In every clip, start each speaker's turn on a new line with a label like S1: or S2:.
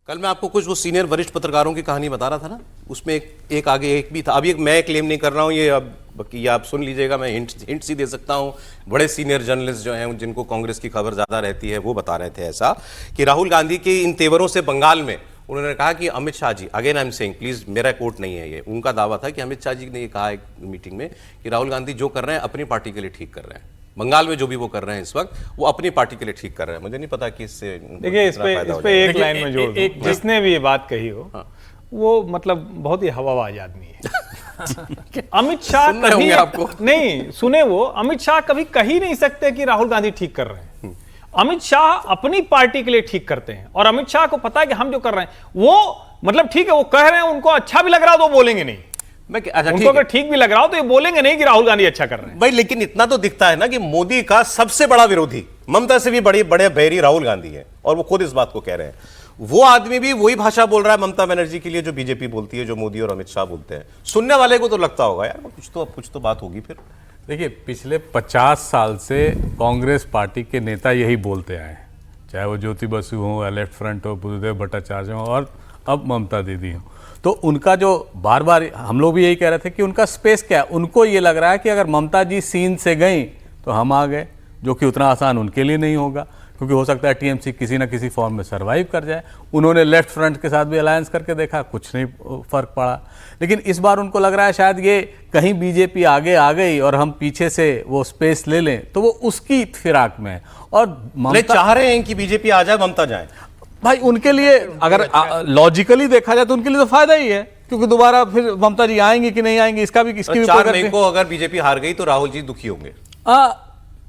S1: कल मैं आपको कुछ वो सीनियर वरिष्ठ पत्रकारों की कहानी बता रहा था ना, उसमें एक आगे एक भी था। अभी मैं क्लेम नहीं कर रहा हूँ, ये आप सुन लीजिएगा, मैं हिंट्स ही दे सकता हूँ। बड़े सीनियर जर्नलिस्ट जो हैं जिनको कांग्रेस की खबर ज़्यादा रहती है वो बता रहे थे ऐसा कि राहुल गांधी के इन तेवरों से बंगाल में उन्होंने कहा कि Amit Shah ji, again I am saying, please मेरा कोट नहीं है ये, उनका दावा था कि अमित शाह जी ने ये कहा एक मीटिंग में कि राहुल गांधी जो कर रहे हैं अपनी पार्टी के लिए ठीक कर रहे हैं। बंगाल में जो भी वो कर रहे हैं इस वक्त वो अपनी पार्टी के लिए ठीक कर रहे हैं। मुझे नहीं पता कि इससे
S2: देखिए इस पे एक लाइन में जोड़ दूं, जिसने भी ये बात कही हो वो मतलब बहुत ही हवाबाज आदमी है। अमित शाह कभी
S1: आपको
S2: नहीं सुने, वो अमित शाह कभी कही नहीं सकते कि राहुल गांधी ठीक कर रहे हैं। अमित शाह अपनी पार्टी के लिए ठीक करते हैं और अमित शाह को पता है कि हम जो कर रहे हैं वो मतलब ठीक है, वो कह रहे हैं, उनको अच्छा भी लग रहा तो बोलेंगे नहीं। उनको अगर ठीक भी लग रहा हो तो ये बोलेंगे नहीं कि राहुल गांधी अच्छा कर रहे हैं
S1: भाई। लेकिन इतना तो दिखता है ना कि मोदी का सबसे बड़ा विरोधी ममता से भी बड़े बैरी राहुल गांधी है और वो खुद इस बात को कह रहे हैं। वो आदमी भी वही भाषा बोल रहा है ममता बनर्जी के लिए जो बीजेपी बोलती है, जो मोदी और अमित शाह बोलते हैं। सुनने वाले को तो लगता होगा यार कुछ तो बात होगी। फिर
S3: देखिए पिछले 50 साल से कांग्रेस पार्टी के नेता यही बोलते आए, चाहे वो ज्योति बसु हो या लेफ्ट फ्रंट हो, बुद्धदेव भट्टाचार्य हो और अब ममता दीदी हो। तो उनका जो बार बार हम लोग भी यही कह रहे थे कि उनका स्पेस क्या है। उनको ये लग रहा है कि अगर ममता जी सीन से गई तो हम आ गए, जो कि उतना आसान उनके लिए नहीं होगा, क्योंकि हो सकता है टीएमसी किसी ना किसी फॉर्म में सरवाइव कर जाए। उन्होंने लेफ्ट फ्रंट के साथ भी अलायंस करके देखा, कुछ नहीं फर्क पड़ा। लेकिन इस बार उनको लग रहा है शायद ये कहीं बीजेपी आगे आ गई और हम पीछे से वो स्पेस ले लें, तो वो उसकी फिराक में है। और
S1: ममता चाह रहे हैं कि बीजेपी आ जाए, ममता जाए।
S3: भाई उनके लिए अगर लॉजिकली देखा जाए तो उनके लिए तो फायदा ही है, क्योंकि दोबारा फिर ममता जी आएंगी कि नहीं आएंगी इसकी भी
S1: 4 मई को अगर बीजेपी हार गई तो राहुल जी दुखी होंगे।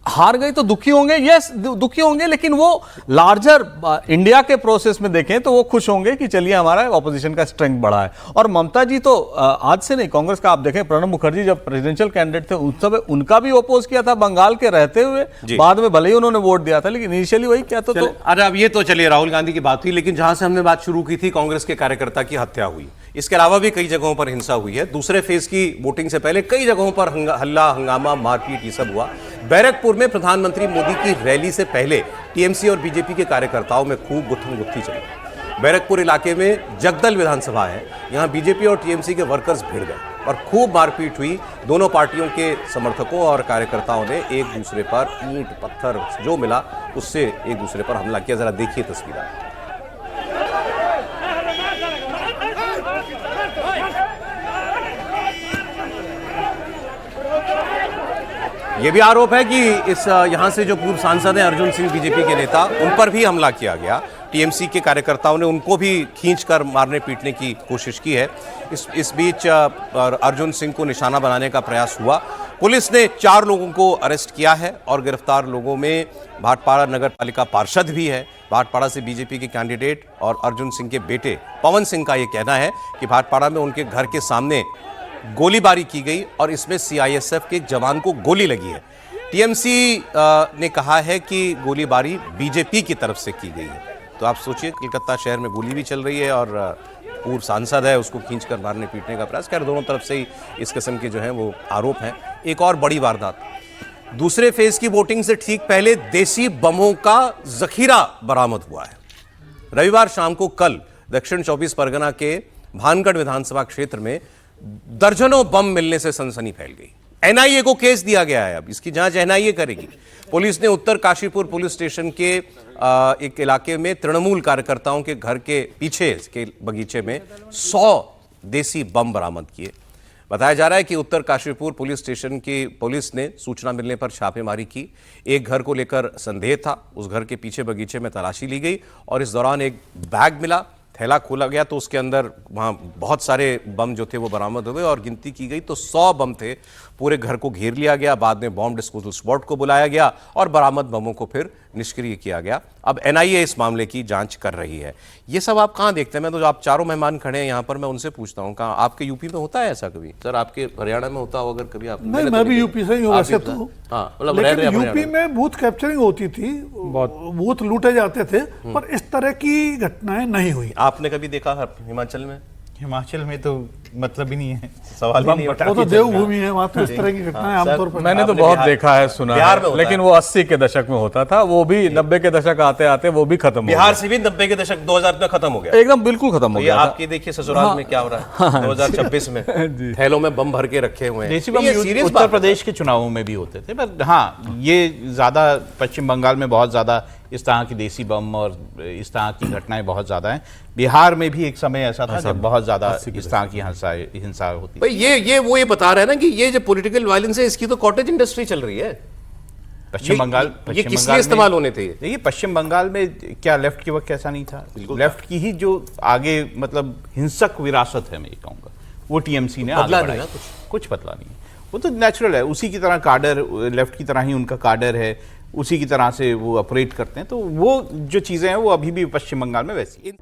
S3: हार गई तो दुखी होंगे, यस दुखी होंगे, लेकिन वो लार्जर इंडिया के प्रोसेस में देखें तो वो खुश होंगे कि चलिए हमारा ऑपोजिशन का स्ट्रेंथ बढ़ा है। और ममता जी तो आज से नहीं, कांग्रेस का आप देखें, प्रणब मुखर्जी जब प्रेसिडेंशियल कैंडिडेट थे उस समय उनका भी ओपोज किया था बंगाल के रहते हुए, बाद में भले ही उन्होंने वोट दिया था, लेकिन इनिशियली वही क्या तो
S1: अरे अब ये तो चलिए राहुल गांधी की बात हुई, लेकिन जहां से हमने बात शुरू की थी कांग्रेस के कार्यकर्ता की हत्या हुई, इसके अलावा भी कई जगहों पर हिंसा हुई है। दूसरे फेज की वोटिंग से पहले कई जगहों पर हल्ला हंगामा मारपीट ये सब हुआ। बैरकपुर में प्रधानमंत्री मोदी की रैली से पहले टीएमसी और बीजेपी के कार्यकर्ताओं में खूब गुत्थम-गुत्थी चली। बैरकपुर इलाके में जगदल विधानसभा है, यहां बीजेपी और टीएमसी के वर्कर्स भिड़ गए और खूब मारपीट हुई। दोनों पार्टियों के समर्थकों और कार्यकर्ताओं ने एक दूसरे पर ईंट पत्थर जो मिला उससे एक दूसरे पर हमला किया। जरा देखिए तस्वीरें। यह भी आरोप है कि इस यहां से जो पूर्व सांसद हैं अर्जुन सिंह बीजेपी के नेता, उन पर भी हमला किया गया। टीएमसी के कार्यकर्ताओं ने उनको भी खींचकर मारने पीटने की कोशिश की है। इस बीच अर्जुन सिंह को निशाना बनाने का प्रयास हुआ। पुलिस ने 4 लोगों को अरेस्ट किया है और गिरफ्तार लोगों में भाटपाड़ा नगर पालिका पार्षद भी है। भाटपाड़ा से बीजेपी के कैंडिडेट और अर्जुन सिंह के बेटे पवन सिंह का यह कहना है कि भाटपाड़ा में उनके घर के सामने गोलीबारी की गई और इसमें सीआईएसएफ के एक जवान को गोली लगी है। टीएमसी ने कहा है कि गोलीबारी बीजेपी की तरफ से की गई है। तो आप सोचिए, कलकत्ता शहर में गोली भी चल रही है और पूर्व सांसद है उसको खींचकर मारने पीटने का प्रयास। खैर दोनों तरफ से ही इस किस्म के जो है वो आरोप हैं। एक और बड़ी वारदात, दूसरे फेज की वोटिंग से ठीक पहले देसी बमों का जखीरा बरामद हुआ है। रविवार शाम को कल दक्षिण 24 परगना के भानगढ़ विधानसभा क्षेत्र में दर्जनों बम मिलने से सनसनी फैल गई। एनआईए को केस दिया गया है, अब इसकी जांच एनआईए करेगी। पुलिस ने उत्तर काशीपुर पुलिस स्टेशन के एक इलाके में तृणमूल कार्यकर्ताओं के घर के पीछे के बगीचे में 100 देसी बम बरामद किए। बताया जा रहा है कि उत्तर काशीपुर पुलिस स्टेशन की पुलिस ने सूचना मिलने पर छापेमारी की। एक घर को लेकर संदेह था, उस घर के पीछे बगीचे में तलाशी ली गई और इस दौरान एक बैग मिला, थैला खोला गया तो उसके अंदर वहां बहुत सारे बम जो थे वो बरामद हुए और गिनती की गई तो 100 बम थे। पूरे घर को घेर लिया गया, बाद में बॉम्ब डिस्पोजल स्क्वाड को बुलाया गया और बरामद बमों को फिर निष्क्रिय किया गया। अब एनआईए इस मामले की जांच कर रही है। ये सब आप कहाँ देखते हैं? मैं तो आप चारों मेहमान खड़े हैं यहाँ पर, मैं उनसे पूछता हूँ, कहाँ आपके यूपी में होता है ऐसा कभी? सर आपके हरियाणा में होता हो अगर कभी? आप
S4: नहीं, मैं भी यूपी से ही हूँ वैसे तो।
S1: हाँ,
S4: लेकिन यूपी में बूथ कैप्चरिंग होती थी, बूथ लूटे जाते थे, पर इस तरह की घटनाएं नहीं हुई।
S1: आपने कभी देखा हिमाचल में?
S5: हिमाचल में तो मतलब ही नहीं है, सवाल ही नहीं उठा
S4: वो तो
S5: के चल रहा।
S4: देवभूमि है, वहाँ तो इस तरह की घटनाएं आमतौर पर
S3: मैंने तो
S1: आपने
S3: बहुत
S1: बिहार-
S3: देखा है, सुना
S1: बिहार में
S3: है,
S1: होता
S3: लेकिन वो 80 के दशक में होता था, वो भी 90 के दशक आते आते वो भी खत्म हो
S1: बिहार
S3: गया।
S1: से भी 90 के दशक 2000 में खत्म हो गया।
S3: एकदम बिल्कुल खत्म हो
S1: ये
S3: गया था।
S1: आपकी देखिए ससुराल में क्या हो रहा है 2026 में, थैलों में बम भर के रखे हुए हैं।
S5: देसी
S1: तो
S5: बम
S1: ये
S5: यूज
S1: serious
S5: उत्तर
S1: बात है।
S5: प्रदेश के चुनावों में भी होते थे, पर हाँ ये ज़्यादा पश्चिम बंगाल में बहुत ज़्यादा इस तरह की देसी बम और इस तरह की घटनाएं बहुत ज़्यादा हैं। बिहार में भी एक समय ऐसा था जब बहुत ज़्यादा इस तरह की हिंसा होती
S1: भाई ये बता रहे हैं ना कि ये जो पॉलिटिकल वायलेंस है इसकी तो कॉटेज इंडस्ट्री चल रही है।
S5: पश्चिम बंगाल
S1: ये किस लिए इस्तेमाल होने थे?
S5: देखिए पश्चिम बंगाल में क्या लेफ्ट के वक्त ऐसा नहीं था? लेफ्ट की ही जो आगे मतलब हिंसक विरासत है मैं ये कहूँगा, वो टीएमसी ने आगे
S1: बदला नहीं
S5: बढ़ाई।
S1: ना
S5: कुछ बदला नहीं है, वो तो नेचुरल है, उसी की तरह काडर, लेफ्ट की तरह ही उनका काडर है, उसी की तरह से वो ऑपरेट करते हैं, तो वो जो चीज़ें हैं वो अभी भी पश्चिम बंगाल में वैसी हैं।